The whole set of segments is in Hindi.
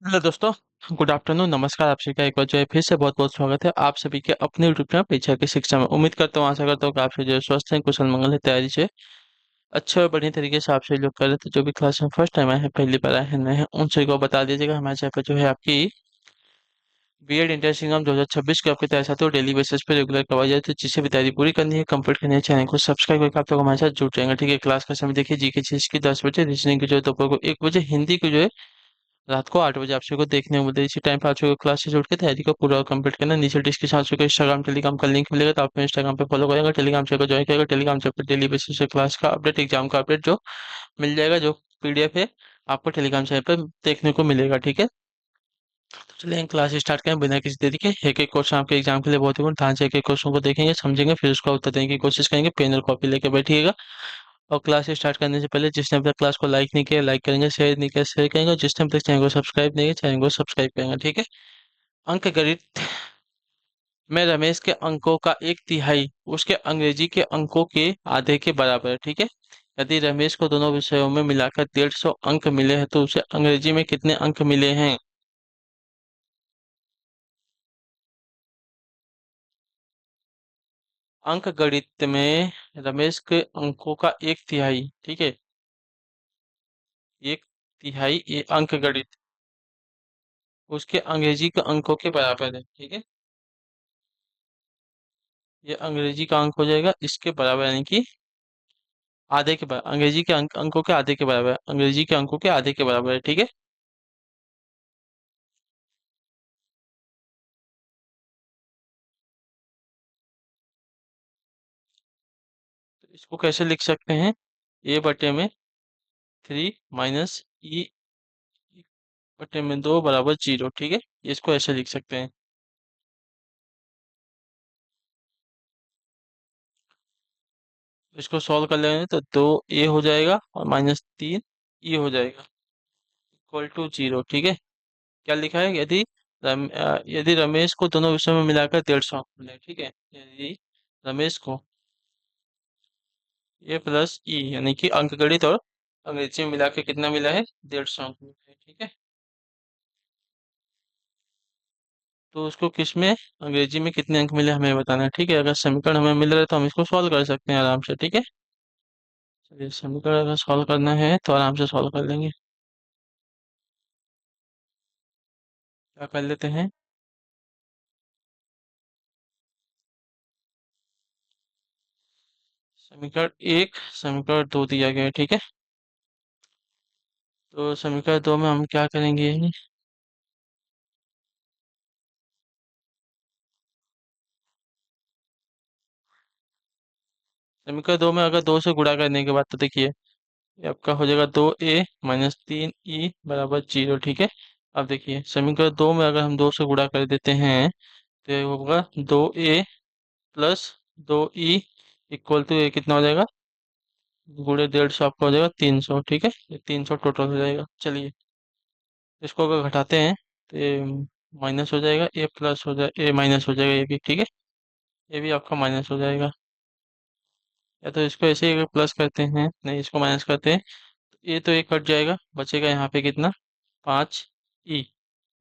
हेलो दोस्तों। गुड आफ्टरनून, नमस्कार। आप सभी का एक बार जो है फिर से बहुत बहुत स्वागत है आप सभी के अपने यूट्यूब चैनल परीक्षा की शिक्षा में। उम्मीद करता हूँ, आशा करता हूँ कि आप सभी जो है स्वस्थ हैं, कुशल मंगल है, तैयारी से अच्छे और बढ़िया तरीके से आप सभी लोग कर रहे थे। जो भी क्लास में फर्स्ट टाइम आए हैं, पहली बार आए हैं, नए हैं, उन सभी को बता दीजिएगा हमारे चैनल पर जो है आपकी बीएड इंटर्स एग्जाम 2026 के आपके तैयारी साथ हो डेली बेसिस पे रेगुलर करवाई जाए, तो जिसे भी तैयारी पूरी करनी है, कंप्लीट करनी है, चैनल को सब्सक्राइब करके आप लोग हमारे साथ जुड़ जाएंगे। ठीक है, क्लास का समय देखिए, जीके चीज की 10 बजे, रीजनिंग की जो है दोपहर को 1 बजे, हिंदी की जो है रात को 8 बजे आप सभी को देखने को मिलता है। इसी टाइम पे आप सभी को क्लास से जुड़ के तैयारी को पूरा कंप्लीट करना है। नीचे डिस्क्रिप्शन आप सभी को इंस्टाग्राम टेलीग्राम का लिंक मिलेगा, तो आप इंस्टाग्राम पे फॉलो करेंगे, टेलीग्राम चैनल को ज्वाइन करेगा। टेलीग्राम चैनल पर डेली बेसिस पे क्लास का अपडेट, एग्जाम का अपडेट जो मिल जाएगा, जो पीडीएफ है आपको टेलीग्राम चैनल पर देखने को मिलेगा। ठीक है, तो चलिए हम क्लास स्टार्ट करें बिना किसी देरी के। एक एक क्वेश्चन आपके एग्जाम के लिए बहुत ही ध्यान से एक एक क्वेश्चन को देखेंगे, समझेंगे, फिर उसका उत्तर देने की कोशिश करेंगे। पेन और कॉपी लेके बैठिएगा। और क्लास स्टार्ट करने से पहले जिसने अभी तक क्लास को लाइक नहीं किया, लाइक करेंगे, शेयर नहीं किया, शेयर करेंगे, और जिसने अभी तक चैनल को सब्सक्राइब नहीं किया, चैनल को सब्सक्राइब करेंगे। ठीक है। अंक गणित में रमेश के अंकों का एक तिहाई उसके अंग्रेजी के अंकों के आधे के बराबर है। ठीक है। यदि रमेश को दोनों विषयों में मिलाकर 150 अंक मिले हैं, तो उसे अंग्रेजी में कितने अंक मिले हैं? अंक गणित में रमेश के अंकों का एक तिहाई, ठीक है, एक तिहाई ये अंक गणित उसके अंग्रेजी के अंकों के बराबर है। ठीक है, ये अंग्रेजी का अंक हो जाएगा इसके बराबर, यानी कि आधे के बराबर। अंग्रेजी के अंकों के आधे के बराबर है, अंग्रेजी के अंकों के आधे के बराबर है। ठीक है, तो इसको कैसे लिख सकते हैं? ए बटे में 3 - ई बटे में 2 बराबर 0। ठीक है, इसको ऐसे लिख सकते हैं। इसको सॉल्व कर लेंगे तो 2 ए हो जाएगा और -3 ई हो जाएगा, इक्वल टू 0। ठीक है, क्या लिखा है? यदि रमेश को दोनों विषयों में मिलाकर 150 अंक मिले। ठीक है, यदि रमेश को ए प्लस ई यानी कि अंकगणित और अंग्रेजी में मिला के कितना मिला है? 150 अंक मिला है। ठीक है, तो उसको किस में, अंग्रेजी में कितने अंक मिले हमें बताना है। ठीक है, अगर समीकरण हमें मिल रहा है तो हम इसको सॉल्व कर सकते हैं आराम से। ठीक है, चलिए समीकरण अगर सॉल्व करना है तो आराम से सॉल्व कर लेंगे। क्या कर लेते हैं? समीकरण एक, समीकरण दो दिया गया है। ठीक है, तो समीकरण दो में हम क्या करेंगे? समीकरण दो में अगर दो से गुणा करने के बाद तो देखिए ये आपका हो जाएगा 2a - 3e बराबर 0। ठीक है, अब देखिए समीकरण दो में अगर हम 2 से गुणा कर देते हैं तो ये होगा 2a + 2e इक्वल टू ये कितना हो जाएगा? गुणे 150 आपका हो जाएगा 300। ठीक है, ये 300 टोटल हो जाएगा। चलिए इसको अगर घटाते हैं तो ये माइनस हो जाएगा, ए प्लस हो जाए, ए माइनस हो जाएगा ये भी। ठीक है, ये भी आपका माइनस हो जाएगा। या तो इसको ऐसे ही अगर प्लस करते हैं, नहीं इसको माइनस करते हैं, ये तो एक कट जाएगा, बचेगा यहाँ पे कितना? 5e,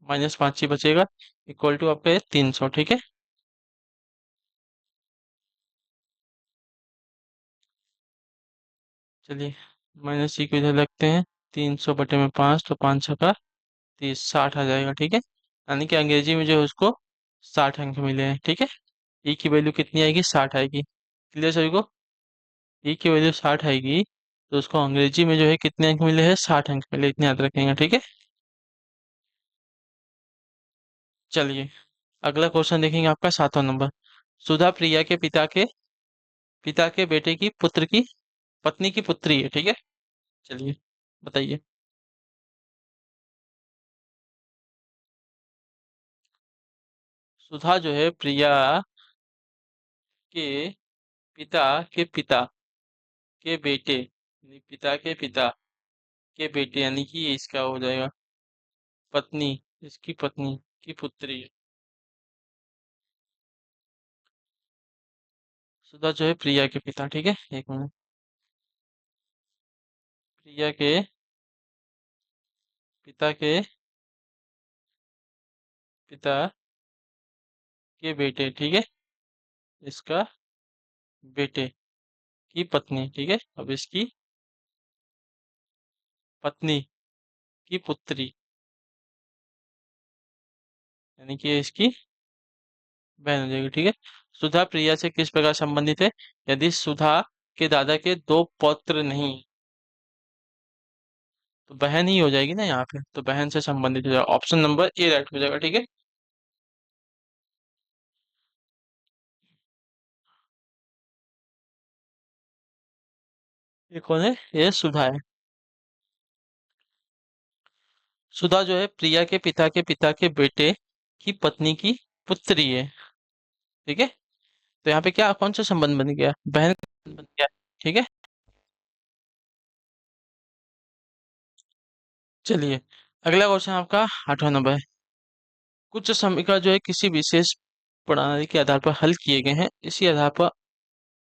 -5 ही बचेगा, इक्वल टू आपका 300। ठीक है, चलिए माइनस ई को इधर रखते हैं। 300 बटे में 5, तो 5 × 6 = 30, 60 आ जाएगा। ठीक है, यानी कि अंग्रेजी में जो है उसको 60 अंक मिले हैं। ठीक है, ई की वैल्यू कितनी आएगी? 60 आएगी। क्लियर सभी को? ई की वैल्यू 60 आएगी, तो उसको अंग्रेजी में जो है कितने अंक मिले हैं? 60 अंक मिले, इतने याद रखेंगे। ठीक है, चलिए अगला क्वेश्चन देखेंगे, आपका 7वां नंबर। सुधा प्रिया के पिता के बेटे की पुत्र की पत्नी की पुत्री है। ठीक है, चलिए बताइए। सुधा जो है प्रिया के पिता के बेटे, यानी पिता के पिता के बेटे, यानी कि ये इसका हो जाएगा पत्नी, इसकी पत्नी की पुत्री है। सुधा जो है प्रिया के पिता। ठीक है, एक मिनट। प्रिया के पिता के पिता के बेटे, ठीक है। इसका बेटे की पत्नी, ठीक है। अब इसकी पत्नी की पुत्री, यानी कि इसकी बहन हो जाएगी, ठीक है। सुधा प्रिया से किस प्रकार संबंधित है? यदि सुधा के दादा के दो पौत्र नहीं हैं, तो बहन ही हो जाएगी ना यहाँ पे, तो बहन से संबंधित हो जाएगा। ऑप्शन नंबर ए राइट हो जाएगा, ठीक है। ये कौन है? ये सुधा है। सुधा जो है प्रिया के पिता के बेटे की पत्नी की पुत्री है, ठीक है। तो यहाँ पे क्या कौन सा संबंध बन गया? बहन का संबंध बन गया, ठीक है। चलिए, अगला क्वेश्चन आपका 8वां नंबर है। कुछ समीकरण जो है किसी विशेष प्रणाली के आधार पर हल किए गए हैं, इसी आधार पर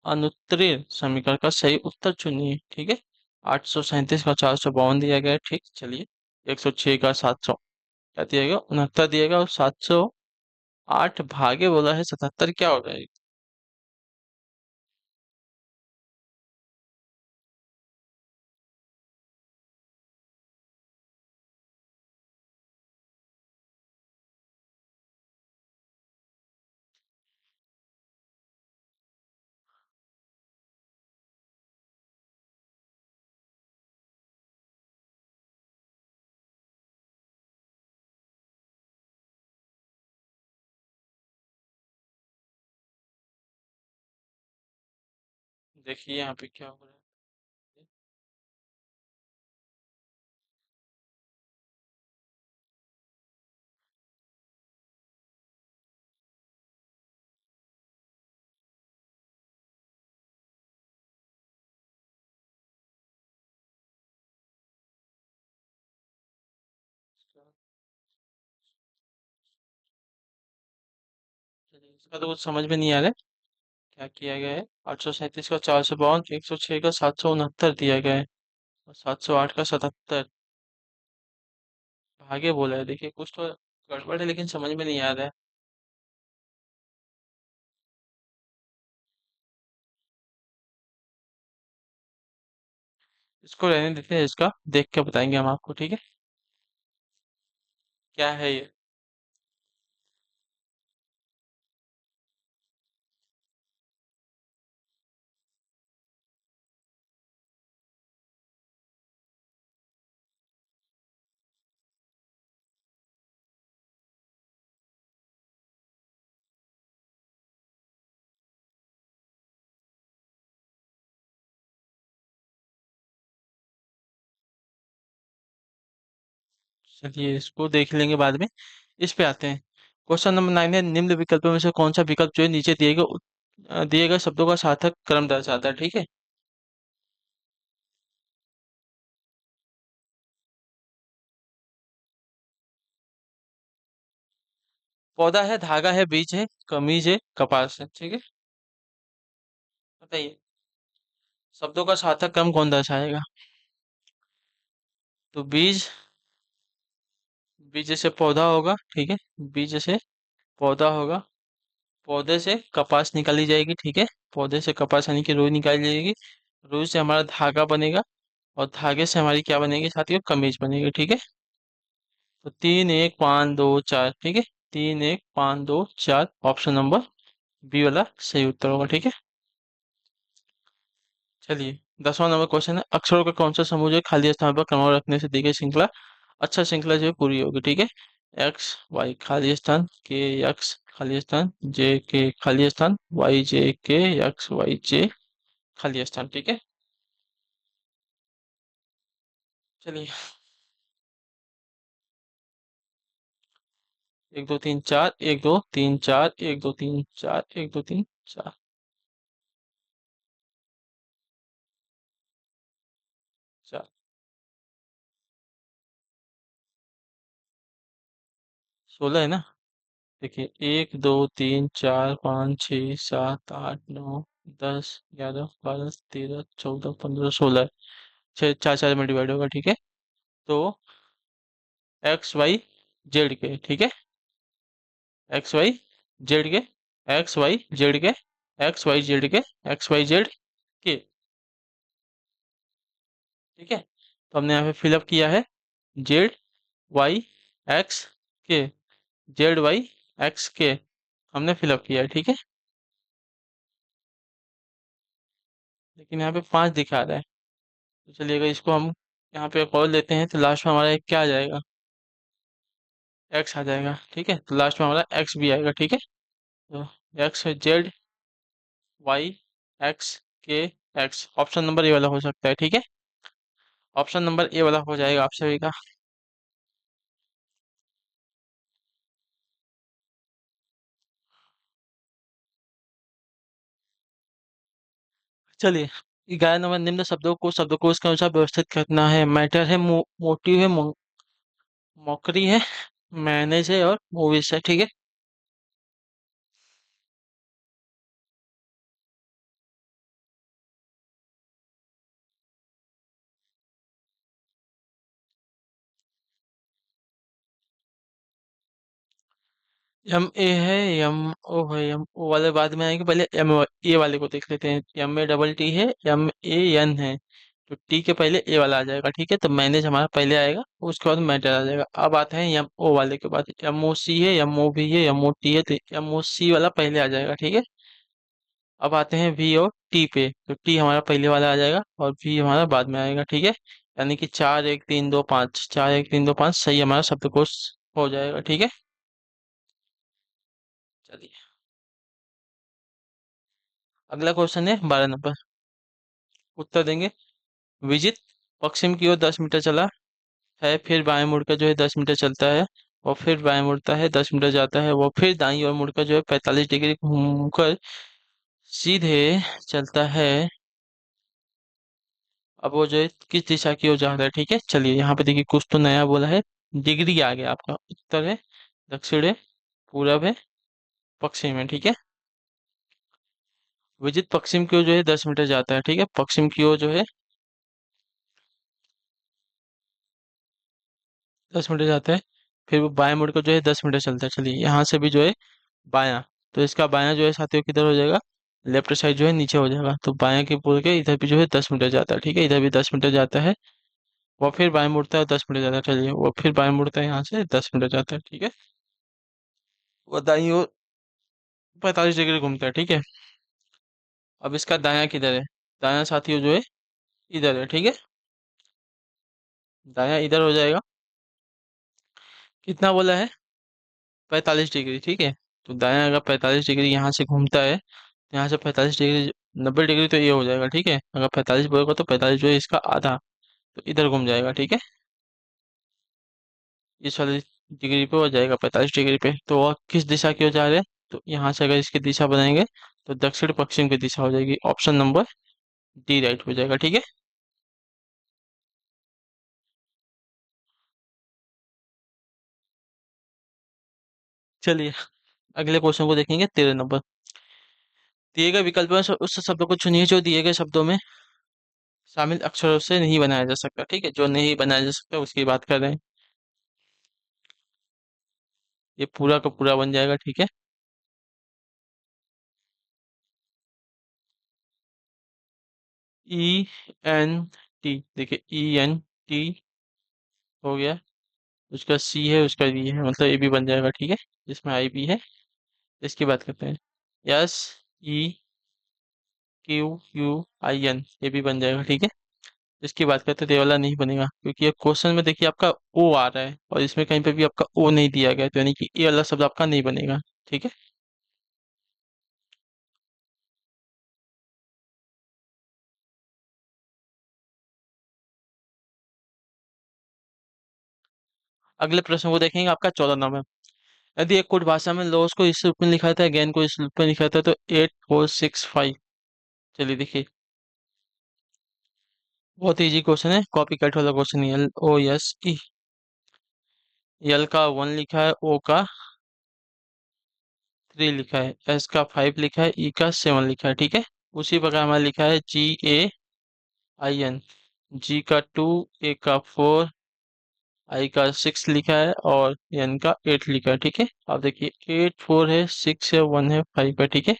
अनुत्तरीय समीकरण का सही उत्तर चुनिए, ठीक है। 837 का 452 दिया गया है, ठीक। चलिए, 106 का 700 क्या दिया गया? 69 दिया गया, और 708 भागे बोला है 77, क्या हो जाएगा? देखिए यहाँ पे क्या हो रहा है। चलिए, इसका तो कुछ समझ में नहीं आ रहा है, क्या किया गया है। 837 का 452, 106 का 769 दिया गया है, और 708 का 77 भागे बोला है। देखिए कुछ तो गड़बड़ है, लेकिन समझ में नहीं आ रहा है। इसको रहने देते हैं, इसका देख के बताएंगे हम आपको, ठीक है। क्या है ये? चलिए, इसको देख लेंगे बाद में। इस पे आते हैं। क्वेश्चन नंबर 9 है, निम्न विकल्पों में से कौन सा विकल्प जो है नीचे दिए गए शब्दों का सार्थक क्रम दर्शाता है, ठीक है। पौधा है, धागा है, बीज है, कमीज है, कपास है, ठीक है। बताइए, शब्दों का सार्थक क्रम कौन दर्शाएगा? तो बीज, बीज से पौधा होगा, ठीक है। बीज से पौधा होगा, पौधे से कपास निकाली जाएगी, ठीक है। पौधे से कपास यानी कि रुई निकाली जाएगी, रुई से हमारा धागा बनेगा, और धागे से हमारी क्या बनेगी साथियों? कमीज बनेगी, ठीक है। तो 3 1 5 2 4, ठीक है। 3 1 5 2 4, ऑप्शन नंबर बी वाला सही उत्तर होगा, ठीक है। चलिए, 10वां नंबर क्वेश्चन है, अक्षरों का कौन सा समूह जो है खाली स्थान पर क्रमवार रखने से दी गई श्रृंखला अच्छा श्रृंखला जो है पूरी होगी, ठीक है। एक्स वाई खाली स्थान, के एक्स खाली स्थान, जे के खाली स्थान, वाई जे के, एक्स वाई जे खाली स्थान, ठीक है। चलिए, 1 2 3 4, 1 2 3 4, 1 2 3 4, 1 2 3 4। 4 16 है ना? देखिए, 1 2 3 4 5 6 7 8 9 10 11 12 13 14 15 16, छः 4 4 में डिवाइड होगा, ठीक है। तो एक्स वाई जेड के, ठीक है। एक्स वाई जेड के, एक्स वाई जेड के, एक्स वाई जेड के, एक्स वाई जेड के। ठीक है, तो हमने यहाँ पे फिलअप किया है जेड वाई एक्स के, जेड वाई एक्स के हमने फिलअप किया है। ठीक है, लेकिन यहाँ पे 5 दिखा रहा है। तो चलिएगा, इसको हम यहाँ पे कॉल लेते हैं, तो लास्ट में हमारा एक क्या आ जाएगा, एक्स आ जाएगा। ठीक है, तो लास्ट में हमारा एक्स भी आएगा। ठीक है, तो एक्स है जेड वाई एक्स के एक्स, ऑप्शन नंबर ए वाला हो सकता है। ठीक है, ऑप्शन नंबर ए वाला हो जाएगा आप सभी का। चलिए, 11 नंबर, निम्न शब्दों को शब्दकोश के अनुसार व्यवस्थित करना है। मैटर है, मोटिव है, मॉकरी है, मैनेज है और मूवीज है। ठीक है, एम ए है, एम ओ है, एम ओ वाले बाद में आएंगे, पहले एम ए वाले को देख लेते हैं। एम ए डबल टी है, एम ए एन है, तो टी के पहले ए वाला आ जाएगा। ठीक है, तो मैनेज हमारा पहले आएगा, उसके बाद मैटर आ जाएगा। अब आते हैं एम ओ वाले के बाद, एम ओ सी है, एम ओ बी है, एम ओ टी है, तो एम ओ सी वाला पहले आ जाएगा। ठीक है, अब आते हैं वी और टी पे, तो टी हमारा पहले वाला आ जाएगा और वी हमारा बाद में आएगा। ठीक है, यानी कि 4 1 3 2 5, 4 1 3 2 5 सही हमारा शब्दकोश हो जाएगा। ठीक है, चलिए, अगला क्वेश्चन है 12 नंबर। उत्तर देंगे, विजित पश्चिम की ओर 10 मीटर चला है, फिर बाएं मुड़कर जो है 10 मीटर चलता है, और फिर बाएं मुड़ता है 10 मीटर जाता है, वो फिर दाईं ओर मुड़कर जो है 45 डिग्री घूमकर सीधे चलता है। अब वो जो है किस दिशा की ओर जा रहा है। ठीक है, चलिए यहाँ पे देखिए, कुछ तो नया बोला है। डिग्री आ गया आपका, उत्तर है दक्षिण है, पूरब है, पश्चिम है। ठीक है, विजित पश्चिम की ओर जो है 10 मीटर जाता है। ठीक है, पश्चिम की ओर जो है 10 मीटर जाता है, फिर वो बाएं मुड़कर जो है 10 मीटर चलता है। चलिए, यहाँ से भी जो है बायां, तो इसका बायां जो है साथियों किधर हो जाएगा, लेफ्ट साइड जो है नीचे हो जाएगा। तो बायां के बोल के इधर भी जो है 10 मीटर जाता है। ठीक है, इधर भी 10 मीटर जाता है, वो फिर बाएं मुड़ता है 10 मीटर जाता है। चलिए, वो फिर बाएं मुड़ता है, यहाँ से 10 मीटर जाता है। ठीक है, वो दाईं ओर 45 डिग्री घूमता है। ठीक है, अब इसका दायां किधर है, दायां साथियों जो है इधर है। ठीक है, दायां इधर हो जाएगा, कितना बोला है, 45 डिग्री। ठीक है, तो दायां अगर 45 डिग्री यहाँ से घूमता है, तो यहाँ से 45 डिग्री, 90 डिग्री तो ये हो जाएगा। ठीक है, अगर 45 बोलेगा तो 45 जो है इसका आधा, तो इधर घूम जाएगा। ठीक है, इस वाली डिग्री पे हो जाएगा 45 डिग्री पे। तो वह किस दिशा की ओर जा रहे हैं, तो यहाँ से अगर इसकी दिशा बनाएंगे, तो दक्षिण पश्चिम की दिशा हो जाएगी। ऑप्शन नंबर डी राइट हो जाएगा। ठीक है, चलिए, अगले क्वेश्चन को देखेंगे 13 नंबर। दिए गए विकल्प में से उस शब्द को चुनिए जो दिए गए शब्दों में शामिल अक्षरों से नहीं बनाया जा सकता। ठीक है, जो नहीं बनाया जा सकता उसकी बात कर रहे हैं। ये पूरा का पूरा बन जाएगा। ठीक है, ई एन टी, देखिए ई एन टी हो गया, उसका सी है, उसका वी है, मतलब ये भी बन जाएगा। ठीक है, इसमें आई भी है। इसकी बात करते हैं, yes E Q U I N, ये भी बन जाएगा। ठीक है, इसकी बात करते हैं, तो ये वाला नहीं बनेगा, क्योंकि ये क्वेश्चन में देखिए आपका ओ आ रहा है और इसमें कहीं पे भी आपका ओ नहीं दिया गया है, तो यानी कि ये वाला शब्द आपका नहीं बनेगा। ठीक है, अगले प्रश्न को देखेंगे, आपका 14 नंबर। यदि एक कोड भाषा में लॉस को इस रूप में लिखा था, गेन को इस रूप में लिखा था, तो 8465। चलिए देखिए, बहुत इजी क्वेश्चन है, कॉपी कट वाला क्वेश्चन है। L O S E, L का 1 लिखा है, ओ का 3 लिखा है, एस का 5 लिखा है, ई का 7 लिखा है। ठीक है, उसी प्रकार हमारा लिखा है जी ए आई एन, जी का 2, ए का 4, आई का 6 लिखा है और एन का 8 लिखा है। ठीक है, अब देखिए 8 4 है, 6 है, 1 है, 5 है। ठीक है,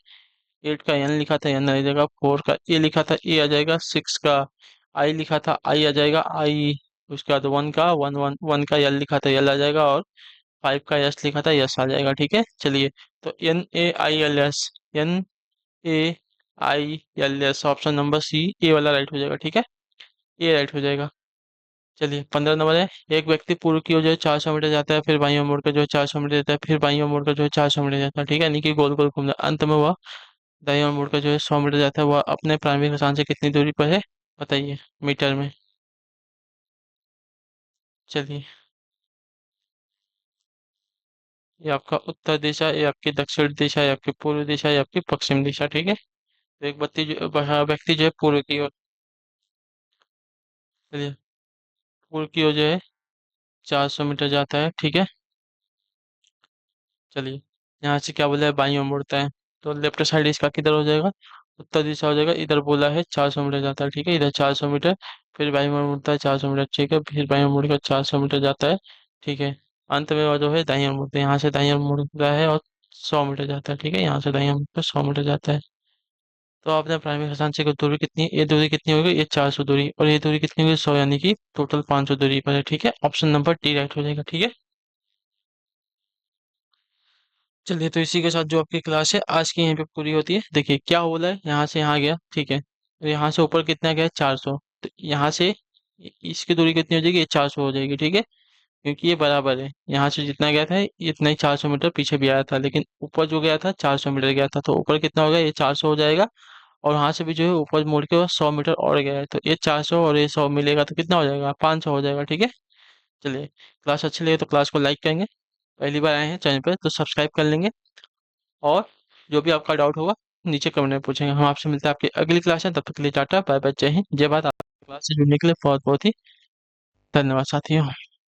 8 का एन लिखा था, एन आ जाएगा। 4 का ए लिखा था, ए आ जाएगा। 6 का आई लिखा था, आई आ जाएगा, आई। उसके बाद 1 का वन वन 1 का एल लिखा था, एल आ जाएगा। और 5 का यस लिखा था, यस आ जाएगा। ठीक है, चलिए। तो N A I L S, N A I L S, option number C, A वाला राइट हो जाएगा। ठीक है, ए राइट हो जाएगा। चलिए, 15 नंबर है। एक व्यक्ति पूर्व की ओर जो है 400 मीटर जाता है, फिर बाईं ओर मुड़कर जो है 400 मीटर जाता है, फिर बाईं ओर मुड़कर जो है 400 मीटर जाता है। ठीक है, यानी कि गोल गोल घूमता है। अंत में वह दाईं ओर मुड़कर जो है 100 मीटर जाता है। वह अपने प्रारंभिक स्थान से कितनी दूरी पर है, बताइए मीटर में। चलिए, ये आपका उत्तर दिशा, ये आपकी दक्षिण दिशा, ये आपकी पूर्व दिशा, ये आपकी पश्चिम दिशा। ठीक है, तो एक व्यक्ति जो है पूर्व की ओर, चलिए, पूर्व की ओर जो है 400 मीटर जाता है। ठीक है, चलिए, यहाँ से क्या बोला है, बाईं ओर मुड़ता है। तो लेफ्ट साइड इसका किधर हो जाएगा, उत्तर दिशा हो जाएगा। इधर बोला है 400 मीटर जाता है। ठीक है, इधर 400 मीटर, फिर बाईं ओर मुड़ता है 400 मीटर। ठीक है, फिर बाईं ओर मुड़कर 400 मीटर जाता है। ठीक है, अंत में वो जो है दाईं ओर मुड़ता है, यहाँ से दाईं ओर मुड़ता है और 100 मीटर जाता है। ठीक है, यहाँ से दाईं ओर मुड़कर 100 मीटर जाता है। तो आपने प्राइमरी स्थान से दूरी कितनी, ये दूरी कितनी होगी, ये 400 दूरी, और ये दूरी कितनी होगी, 100, यानी कि टोटल 500 दूरी पर है। ठीक है, ऑप्शन नंबर डी राइट हो जाएगा। ठीक है, चलिए, तो इसी के साथ जो आपकी क्लास है आज की यहीं पे पूरी होती है। देखिए क्या हो रहा है, यहाँ से यहाँ गया। ठीक है, तो यहाँ से ऊपर कितना गया, 400। तो यहाँ से इसकी दूरी कितनी हो जाएगी, ये 400 हो जाएगी। ठीक है, क्योंकि ये बराबर है, यहाँ से जितना गया था इतना ही 400 मीटर पीछे भी आया था, लेकिन ऊपर जो गया था 400 मीटर गया था, तो ऊपर कितना हो गया, ये 400 हो जाएगा। और वहां से भी जो है ऊपर मुड़ के 100 मीटर और गया है, तो ये 400 और ये 100 मिलेगा तो कितना हो जाएगा, 500 हो जाएगा। ठीक है, चलिए, क्लास अच्छी लगे तो क्लास को लाइक करेंगे, पहली बार आए हैं चैनल पे तो सब्सक्राइब कर लेंगे। और जो भी आपका डाउट होगा नीचे कमेंट में पूछेंगे। हम आपसे मिलते हैं आपकी अगली क्लास में, तब तक के लिए टाटा बाय बाय, जय हिंद जय भारत। आपकी क्लास से जुड़ने के लिए बहुत बहुत ही धन्यवाद साथियों।